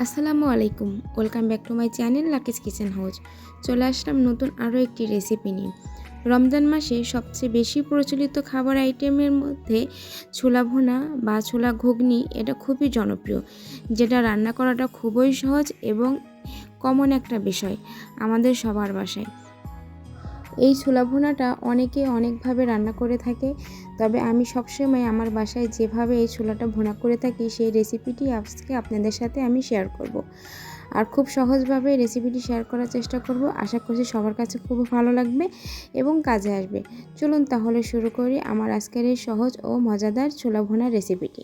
আসসালামু আলাইকুম, welcome back to my channel Lucky's kitchen house. চলে আসলাম নতুন আরও একটি রেসিপি নিয়ে। রমজান মাসে সবচেয়ে বেশি প্রচলিত খাবার আইটেমের মধ্যে ছোলা ভুনা বা ছোলা ঘুগনি এটা খুবই জনপ্রিয়, যেটা রান্না করাটা খুবই সহজ এবং কমন একটা বিষয় আমাদের সবার বাসায়। এই ছোলা ভুনাটা অনেকে অনেকভাবে রান্না করে থাকে, তবে আমি সবসময় আমার বাসায় যেভাবে এই ছোলাটা ভুনা করে থাকি সেই রেসিপিটি আজকে আপনাদের সাথে আমি শেয়ার করব। আর খুব সহজভাবে রেসিপিটি শেয়ার করার চেষ্টা করব। আশা করছি সবার কাছে খুব ভালো লাগবে এবং কাজে আসবে। চলুন তাহলে শুরু করি আমার আজকের এই সহজ ও মজাদার ছোলা ভুনা রেসিপিটি।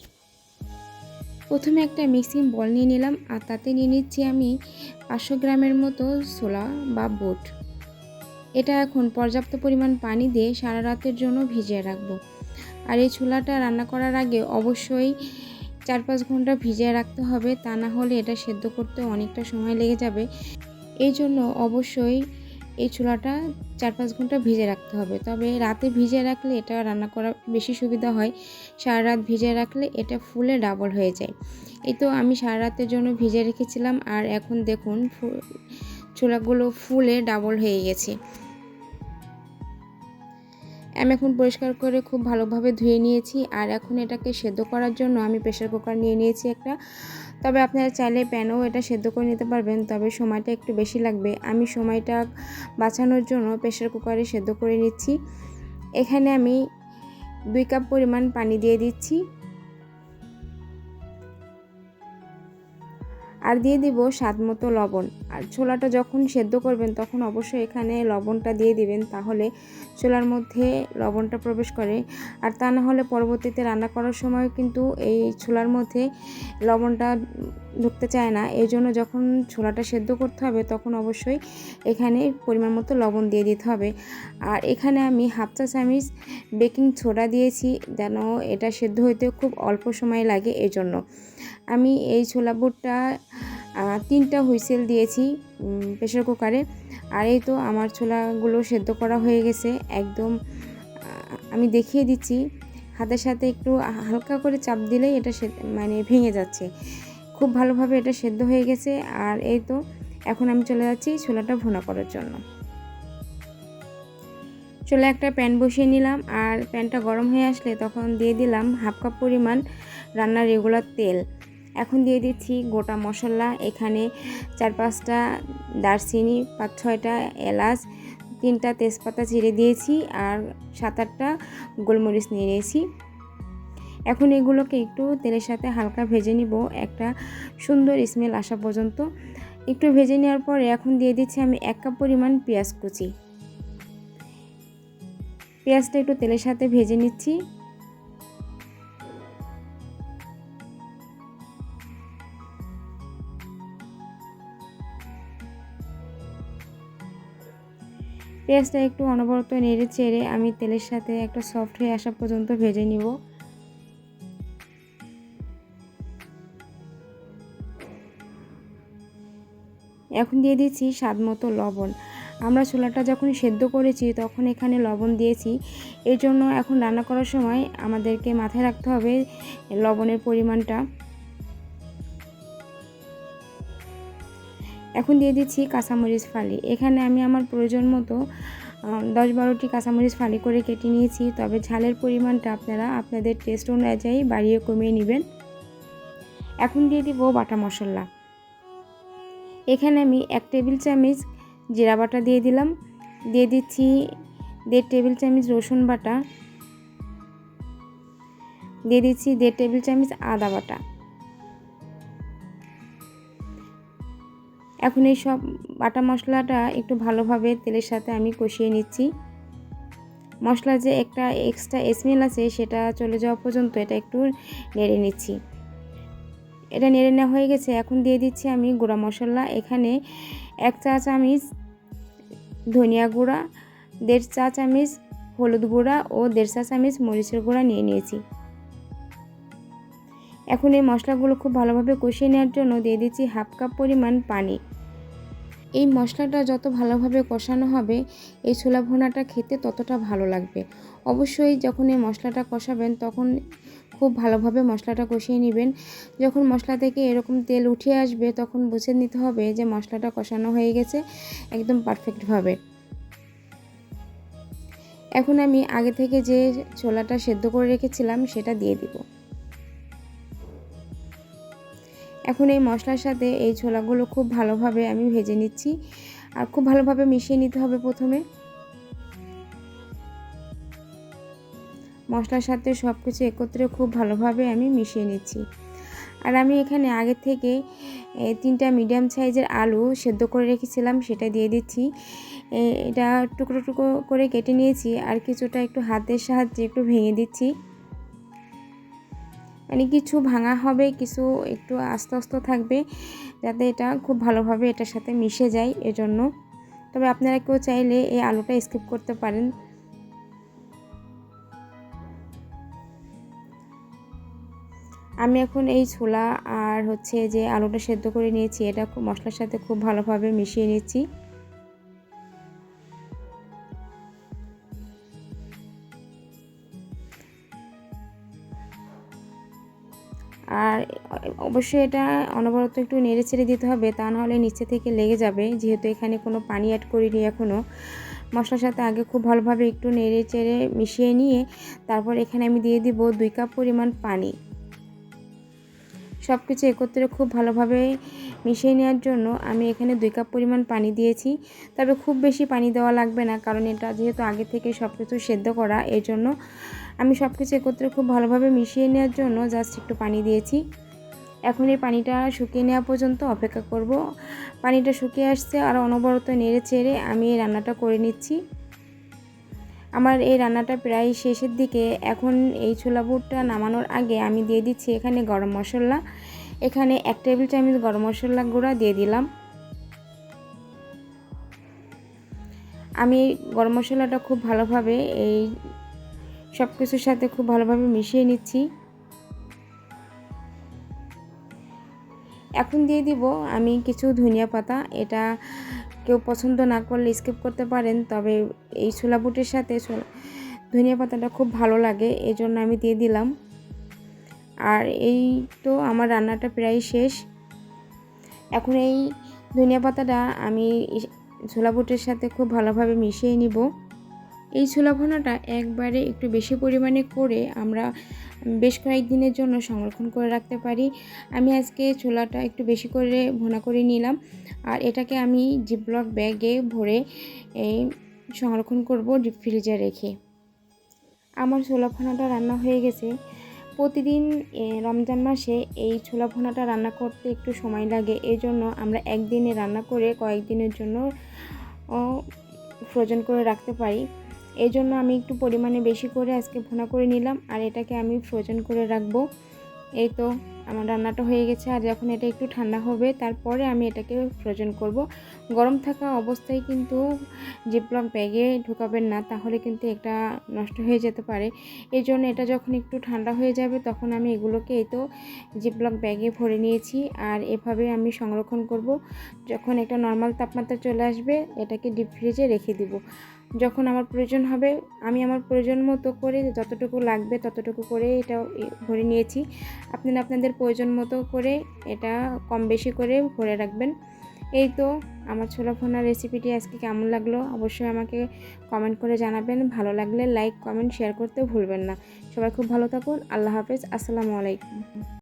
প্রথমে একটা মিক্সিং বল নিয়ে নিলাম আর তাতে নিয়ে নিচ্ছি আমি 500 গ্রামের মতো ছোলা বা বুট। এটা এখন পর্যাপ্ত পরিমাণ পানি দিয়ে সারা রাতের জন্য ভিজিয়ে রাখবো। আর এই ছোলাটা রান্না করার আগে অবশ্যই 4-5 ঘন্টা ভিজিয়ে রাখতে হবে, তা না হলে এটা সেদ্ধ করতে অনেকটা সময় লেগে যাবে। এই জন্য অবশ্যই এই ছোলাটা 4-5 ঘন্টা ভিজিয়ে রাখতে হবে। তবে রাতে ভিজিয়ে রাখলে এটা রান্না করা বেশি সুবিধা হয়, সারা রাত ভিজিয়ে রাখলে এটা ফুলে ডাবল হয়ে যায়। এই তো আমি সারা রাতের জন্য ভিজিয়ে রেখেছিলাম আর এখন দেখুন ছোলাগুলো ফুলে ডাবল হয়ে গেছে। আমি এখন পরিষ্কার করে খুব ভালোভাবে ধুয়ে নিয়েছি আর এখন এটাকে সেদ্ধ করার জন্য আমি প্রেসার কুকার নিয়ে নিয়েছি একটা। তবে আপনারা চাইলে প্যানেও এটা সেদ্ধ করে নিতে পারবেন, তবে সময়টা একটু বেশি লাগবে। আমি সময়টা বাঁচানোর জন্য প্রেসার কুকারে সেদ্ধ করে নিচ্ছি। এখানে আমি 2 কাপ পরিমাণ পানি দিয়ে দিচ্ছি আর দিয়ে দিব স্বাদ মতো লবণ। আর ছোলাটা যখন সেদ্ধ করবেন তখন অবশ্যই এখানে লবণটা দিয়ে দিবেন, তাহলে ছোলার মধ্যে লবণটা প্রবেশ করে। আর তা না হলে পরবর্তীতে রান্না করার সময় কিন্তু এই ছোলার মধ্যে লবণটা ঢুকতে চায় না। এই জন্য যখন ছোলাটা সেদ্ধ করতে হবে তখন অবশ্যই এখানে পরিমাণ মতো লবণ দিয়ে দিতে হবে। আর এখানে আমি হাফ চা চামচ বেকিং সোডা দিয়েছি, যেন এটা সেদ্ধ হইতে খুব অল্প সময় লাগে। এই জন্য আমি এই ছোলা বুটটা 3টা হুইসেল দিয়েছি প্রেসার কুকারে। আর এই তো আমার ছোলাগুলো সেদ্ধ করা হয়ে গেছে একদম। আমি দেখিয়ে দিচ্ছি, হাতের সাথে একটু হালকা করে চাপ দিলেই এটা ভেঙে যাচ্ছে। খুব ভালোভাবে এটা সেদ্ধ হয়ে গেছে। আর এই তো এখন আমি চলে যাচ্ছি ছোলাটা ভুনা করার জন্য। চলে একটা প্যান বসিয়ে নিলাম আর প্যানটা গরম হয়ে আসলে তখন দিয়ে দিলাম হাফ কাপ পরিমাণ রান্নার রেগুলার তেল। এখন দিয়ে দিচ্ছি গোটা মশলা। এখানে 4-5টা দারচিনি, 5-6টা এলাচ, 3টা তেজপাতা চিড়ে দিয়েছি আর 7-8টা গোলমরিচ নিয়ে নিয়েছি। এখন এগুলোকে একটু তেলের সাথে হালকা ভেজে নিব, একটা সুন্দর স্মেল আসা পর্যন্ত। একটু ভেজে নেওয়ার পরে এখন দিয়ে দিচ্ছি আমি 1 কাপ পরিমাণ পেঁয়াজ কুচি। পেঁয়াজটা একটু তেলের সাথে ভেজে নিচ্ছি। পেঁয়াজটা একটু অনবরত নেড়ে চেড়ে আমি তেলের সাথে একটা সফট হয়ে আসা পর্যন্ত ভেজে নিব। এখন দিয়ে দিচ্ছি স্বাদ মতো লবণ। আমরা ছোলাটা যখন সেদ্ধ করেছি তখন এখানে লবণ দিয়েছি, এর জন্য এখন রান্না করার সময় আমাদেরকে মাথায় রাখতে হবে লবণের পরিমাণটা। এখন দিয়ে দিচ্ছি কাঁচামরিচ ফালি। এখানে আমি আমার প্রয়োজন মতো 10-12টি কাঁচামরিচ ফালি করে কেটে নিয়েছি, তবে ঝালের পরিমাণটা আপনারা আপনাদের টেস্ট অনুযায়ী বাড়িয়ে কমিয়ে নেবেন। এখন দিয়ে দিব বাটা মশলা। এখানে আমি 1 টেবিল চামচ জিরা বাটা দিয়ে দিলাম, দিয়ে দিচ্ছি 1.5 টেবিল চামচ রসুন বাটা, দিয়ে দিচ্ছি 1.5 টেবিল চামচ আদা বাটা। এখন এই সব বাটা মশলাটা একটু ভালোভাবে তেলের সাথে আমি কষিয়ে নিচ্ছি। মশলা যে একটা এক্সট্রা স্মেল আছে সেটা চলে যাওয়া পর্যন্ত এটা একটু নেড়ে নিচ্ছি। এটা নেড়ে নেওয়া হয়ে গেছে। এখন দিয়ে দিচ্ছি আমি গুঁড়া মশলা। এখানে 1 চা চামচ ধনিয়া গুঁড়া, 1.5 চা চামচ হলুদ গুঁড়া ও 1.5 চা চামচ মরিচের গুঁড়া নিয়ে নিয়েছি। এখন এই মশলাগুলো খুব ভালোভাবে কষিয়ে নেওয়ার জন্য দিয়ে দিচ্ছি হাফ কাপ পরিমাণ পানি। এই মশলাটা যত ভালোভাবে কষানো হবে এই ছোলা ভুনাটা খেতে ততটা ভালো লাগবে। অবশ্যই যখন এই মশলাটা কষাবেন তখন খুব ভালোভাবে মশলাটা কষিয়ে নেবেন। যখন মশলা থেকে এরকম তেল উঠে আসবে তখন বুঝে নিতে হবে যে মশলাটা কষানো হয়ে গেছে একদম পারফেক্টভাবে। এখন আমি আগে থেকে যে ছোলাটা সেদ্ধ করে রেখেছিলাম সেটা দিয়ে দিব। এখন এই মশলার সাথে এই ছোলাগুলো খুব ভালোভাবে আমি ভেজে নিচ্ছি আর খুব ভালোভাবে মিশিয়ে নিতে হবে প্রথমে। মশলার সাথে সব কিছু একত্রে খুব ভালোভাবে আমি মিশিয়ে নিচ্ছি। আর আমি এখানে আগে থেকে 3টা মিডিয়াম সাইজের আলু সেদ্ধ করে রেখেছিলাম সেটা দিয়ে দিচ্ছি। এটা টুকরো টুকরো করে কেটে নিয়েছি আর কিছুটা একটু হাতের সাহায্যে একটু ভেঙে দিচ্ছি। মানে কিছু ভাঙা হবে, কিছু একটু আস্তে আস্তে থাকবে যাতে এটা খুব ভালোভাবে এটার সাথে মিশে যায় এজন্য। তবে আপনারা কেউ চাইলে এই আলুটা স্কিপ করতে পারেন। আমি এখন এই ছোলা আর যে আলুটা সেদ্ধ করে নিয়েছি এটা মশলার সাথে খুব ভালোভাবে মিশিয়ে নিচ্ছি। আর অবশ্যই এটা অনবরত একটু নেড়ে ছেড়ে দিতে হবে, তা নাহলে নিচে থেকে লেগে যাবে। যেহেতু এখানে কোনো পানি অ্যাড করিনি এখনও, মশলার সাথে আগে খুব ভালোভাবে একটু নেড়ে চেড়ে মিশিয়ে নিয়ে তারপর এখানে আমি দিয়ে দিব 2 কাপ পরিমাণ পানি। সব কিছু একত্রে খুব ভালোভাবে মিশিয়ে নেওয়ার জন্য আমি এখানে 2 কাপ পরিমাণ পানি দিয়েছি। তবে খুব বেশি পানি দেওয়া লাগবে না, কারণ এটা যেহেতু আগে থেকে সব কিছু সেদ্ধ করা, এর জন্য আমি সব কিছু একত্রে খুব ভালোভাবে মিশিয়ে নেওয়ার জন্য জাস্ট একটু পানি দিয়েছি। এখন এই পানিটা শুকিয়ে নেওয়া পর্যন্ত অপেক্ষা করব। পানিটা শুকিয়ে আসছে আর অনবরত নেড়ে চেড়ে আমি এই রান্নাটা করে নিচ্ছি। আমার এই রান্নাটা প্রায় শেষের দিকে। এখন এই ছোলা বুটটা নামানোর আগে আমি দিয়ে দিচ্ছি এখানে গরম মশলা। এখানে 1 টেবিল চামচ গরম মশলা গুঁড়া দিয়ে দিলাম। আমি গরম মশলাটা খুব ভালোভাবে এই সব কিছুর সাথে খুব ভালোভাবে মিশিয়ে নিচ্ছি। এখন দিয়ে দিব আমি কিছু ধনিয়া পাতা। এটা কেউ পছন্দ না করলে স্কিপ করতে পারেন, তবে এই ছোলা বুটের সাথে ধনিয়া পাতাটা খুব ভালো লাগে, এই জন্য আমি দিয়ে দিলাম। আর এই তো আমার রান্নাটা প্রায় শেষ। এখন এই ধনিয়া পাতাটা আমি ছোলা বুটের সাথে খুব ভালোভাবে মিশিয়ে নিব। এই ছোলা ভুনাটা একবারে একটু বেশি পরিমাণে করে আমরা বেশ কয়েকদিনের জন্য সংরক্ষণ করে রাখতে পারি। আমি আজকে ছোলাটা একটু বেশি করে ভুনা করে নিলাম আর এটাকে আমি জিপলক ব্যাগে ভরে সংরক্ষণ করব ডিপ ফ্রিজে রেখে। আমার ছোলা ভুনাটা রান্না হয়ে গেছে। প্রতিদিন রমজান মাসে এই ছোলা ভুনাটা রান্না করতে একটু সময় লাগে, এই জন্য আমরা একদিনে রান্না করে কয়েকদিনের জন্য ফ্রোজেন করে রাখতে পারি। এই জন্য আমি একটু পরিমাণে বেশি করে আজকে ভুনা করে নিলাম আর এটাকে আমি ফ্রোজেন করে রাখবো। এই তো আমার রান্নাটা হয়ে গেছে। আর যখন এটা একটু ঠান্ডা হবে তারপরে আমি এটাকে ফ্রোজেন করব। গরম থাকা অবস্থায় কিন্তু জিপলক ব্যাগে ঢোকাবেন না, তাহলে কিন্তু এটা নষ্ট হয়ে যেতে পারে। এই জন্য এটা যখন একটু ঠান্ডা হয়ে যাবে তখন আমি এগুলোকে এই তো জিপলক ব্যাগে ভরে নিয়েছি আর এভাবে আমি সংরক্ষণ করব। যখন একটা নর্মাল তাপমাত্রা চলে আসবে এটাকে ডিপ ফ্রিজে রেখে দিব। যখন আমার প্রয়োজন হবে আমি আমার প্রয়োজন মতো করে যতটুকু লাগবে ততটুকু করে এটা ভরে নিয়েছি। আপনারা আপনাদের প্রয়োজন মতো করে এটা কম বেশি করে ভরে রাখবেন। এই তো আমার ছোলা ভুনার রেসিপিটি আজকে কেমন লাগলো অবশ্যই আমাকে কমেন্ট করে জানাবেন। ভালো লাগলে লাইক কমেন্ট শেয়ার করতে ভুলবেন না। সবাই খুব ভালো থাকুন। আল্লাহ হাফেজ। আসসালামু আলাইকুম।